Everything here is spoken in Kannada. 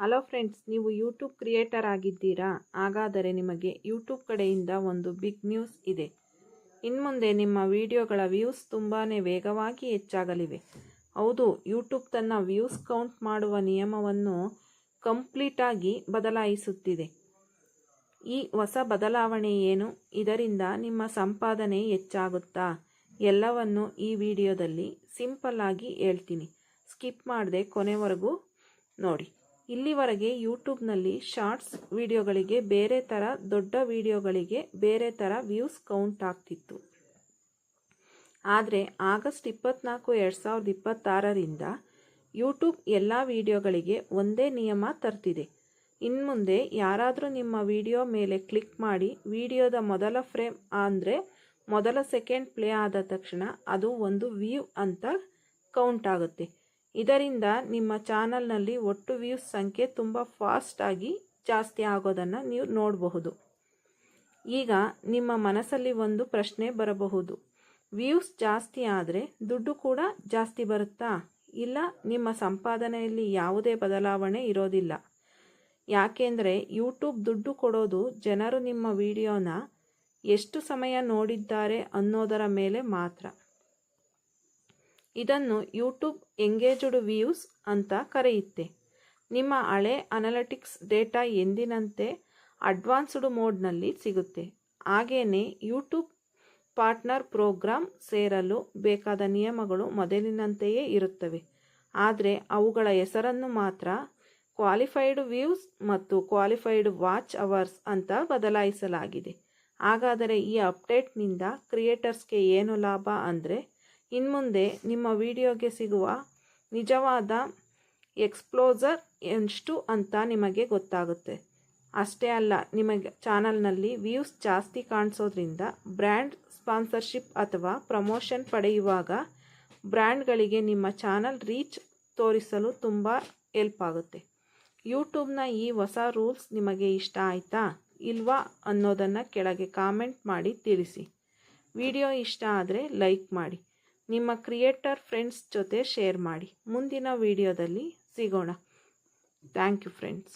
ಹಲೋ ಫ್ರೆಂಡ್ಸ್, ನೀವು ಯೂಟ್ಯೂಬ್ ಕ್ರಿಯೇಟರ್ ಆಗಿದ್ದೀರಾ? ಹಾಗಾದರೆ ನಿಮಗೆ ಯೂಟ್ಯೂಬ್ ಕಡೆಯಿಂದ ಒಂದು ಬಿಗ್ ನ್ಯೂಸ್ ಇದೆ. ಇನ್ಮುಂದೆ ನಿಮ್ಮ ವಿಡಿಯೋಗಳ ವ್ಯೂಸ್ ತುಂಬಾ ವೇಗವಾಗಿ ಹೆಚ್ಚಾಗಲಿವೆ. ಹೌದು, ಯೂಟ್ಯೂಬ್ ತನ್ನ ವ್ಯೂಸ್ ಕೌಂಟ್ ಮಾಡುವ ನಿಯಮವನ್ನು ಕಂಪ್ಲೀಟಾಗಿ ಬದಲಾಯಿಸುತ್ತಿದೆ. ಈ ಹೊಸ ಬದಲಾವಣೆ ಏನು? ಇದರಿಂದ ನಿಮ್ಮ ಸಂಪಾದನೆ ಹೆಚ್ಚಾಗುತ್ತಾ? ಎಲ್ಲವನ್ನು ಈ ವಿಡಿಯೋದಲ್ಲಿ ಸಿಂಪಲ್ ಆಗಿ ಹೇಳ್ತೀನಿ. ಸ್ಕಿಪ್ ಮಾಡದೆ ಕೊನೆವರೆಗೂ ನೋಡಿ. ಇಲ್ಲಿವರೆಗೆ ಯೂಟ್ಯೂಬ್ನಲ್ಲಿ ಶಾರ್ಟ್ಸ್ ವಿಡಿಯೋಗಳಿಗೆ ಬೇರೆ ಥರ, ದೊಡ್ಡ ವಿಡಿಯೋಗಳಿಗೆ ಬೇರೆ ಥರ ವ್ಯೂಸ್ ಕೌಂಟ್ ಆಗ್ತಿತ್ತು. ಆದರೆ ಆಗಸ್ಟ್ 24, 2026ರಿಂದ ಯೂಟ್ಯೂಬ್ ಎಲ್ಲ ವಿಡಿಯೋಗಳಿಗೆ ಒಂದೇ ನಿಯಮ ತರ್ತಿದೆ. ಇನ್ಮುಂದೆ ಯಾರಾದರೂ ನಿಮ್ಮ ವಿಡಿಯೋ ಮೇಲೆ ಕ್ಲಿಕ್ ಮಾಡಿ ವಿಡಿಯೋದ ಮೊದಲ ಫ್ರೇಮ್ ಅಂದರೆ ಮೊದಲ ಸೆಕೆಂಡ್ ಪ್ಲೇ ಆದ ತಕ್ಷಣ ಅದು ಒಂದು ವ್ಯೂ ಅಂತ ಕೌಂಟ್ ಆಗುತ್ತೆ. ಇದರಿಂದ ನಿಮ್ಮ ಚಾನಲ್ನಲ್ಲಿ ಒಟ್ಟು ವ್ಯೂಸ್ ಸಂಖ್ಯೆ ತುಂಬ ಫಾಸ್ಟಾಗಿ ಜಾಸ್ತಿ ಆಗೋದನ್ನು ನೀವು ನೋಡಬಹುದು. ಈಗ ನಿಮ್ಮ ಮನಸ್ಸಲ್ಲಿ ಒಂದು ಪ್ರಶ್ನೆ ಬರಬಹುದು, ವ್ಯೂಸ್ ಜಾಸ್ತಿ ಆದರೆ ದುಡ್ಡು ಕೂಡ ಜಾಸ್ತಿ ಬರುತ್ತಾ? ಇಲ್ಲ, ನಿಮ್ಮ ಸಂಪಾದನೆಯಲ್ಲಿ ಯಾವುದೇ ಬದಲಾವಣೆ ಇರೋದಿಲ್ಲ. ಯಾಕೆಂದರೆ ಯೂಟ್ಯೂಬ್ ದುಡ್ಡು ಕೊಡೋದು ಜನರು ನಿಮ್ಮ ವಿಡಿಯೋನ ಎಷ್ಟು ಸಮಯ ನೋಡಿದ್ದಾರೆ ಅನ್ನೋದರ ಮೇಲೆ ಮಾತ್ರ. ಇದನ್ನು ಯೂಟ್ಯೂಬ್ ಎಂಗೇಜ್ಡ್ ವ್ಯೂಸ್ ಅಂತ ಕರೆಯುತ್ತೆ. ನಿಮ್ಮ ಹಳೆ ಅನಾಲಿಟಿಕ್ಸ್ ಡೇಟಾ ಎಂದಿನಂತೆ ಅಡ್ವಾನ್ಸ್ಡ್ ಮೋಡ್ನಲ್ಲಿ ಸಿಗುತ್ತೆ. ಹಾಗೆಯೇ ಯೂಟ್ಯೂಬ್ ಪಾರ್ಟ್ನರ್ ಪ್ರೋಗ್ರಾಮ್ ಸೇರಲು ಬೇಕಾದ ನಿಯಮಗಳು ಮೊದಲಿನಂತೆಯೇ ಇರುತ್ತವೆ. ಆದರೆ ಅವುಗಳ ಹೆಸರನ್ನು ಮಾತ್ರ ಕ್ವಾಲಿಫೈಡ್ ವ್ಯೂಸ್ ಮತ್ತು ಕ್ವಾಲಿಫೈಡ್ ವಾಚ್ ಅವರ್ಸ್ ಅಂತ ಬದಲಾಯಿಸಲಾಗಿದೆ. ಹಾಗಾದರೆ ಈ ಅಪ್ಡೇಟ್ನಿಂದ ಕ್ರಿಯೇಟರ್ಸ್ಗೆ ಏನು ಲಾಭ ಅಂದರೆ, ಇನ್ಮುಂದೆ ನಿಮ್ಮ ವಿಡಿಯೋಗೆ ಸಿಗುವ ನಿಜವಾದ ಎಕ್ಸ್ಪ್ಲೋಜರ್ ಎಷ್ಟು ಅಂತ ನಿಮಗೆ ಗೊತ್ತಾಗುತ್ತೆ. ಅಷ್ಟೇ ಅಲ್ಲ, ನಿಮಗೆ ಚಾನಲ್ನಲ್ಲಿ ವ್ಯೂಸ್ ಜಾಸ್ತಿ ಕಾಣಿಸೋದ್ರಿಂದ ಬ್ರ್ಯಾಂಡ್ ಸ್ಪಾನ್ಸರ್ಶಿಪ್ ಅಥವಾ ಪ್ರಮೋಷನ್ ಪಡೆಯುವಾಗ ಬ್ರ್ಯಾಂಡ್ಗಳಿಗೆ ನಿಮ್ಮ ಚಾನಲ್ ರೀಚ್ ತೋರಿಸಲು ತುಂಬ ಹೆಲ್ಪ್ ಆಗುತ್ತೆ. ಯೂಟ್ಯೂಬ್ನ ಈ ಹೊಸ ರೂಲ್ಸ್ ನಿಮಗೆ ಇಷ್ಟ ಆಯಿತಾ ಇಲ್ವಾ ಅನ್ನೋದನ್ನು ಕೆಳಗೆ ಕಾಮೆಂಟ್ ಮಾಡಿ ತಿಳಿಸಿ. ವಿಡಿಯೋ ಇಷ್ಟ ಆದರೆ ಲೈಕ್ ಮಾಡಿ, ನಿಮ್ಮ ಕ್ರಿಯೇಟರ್ ಫ್ರೆಂಡ್ಸ್ ಜೊತೆ ಶೇರ್ ಮಾಡಿ. ಮುಂದಿನ ವಿಡಿಯೋದಲ್ಲಿ ಸಿಗೋಣ. Thank you friends.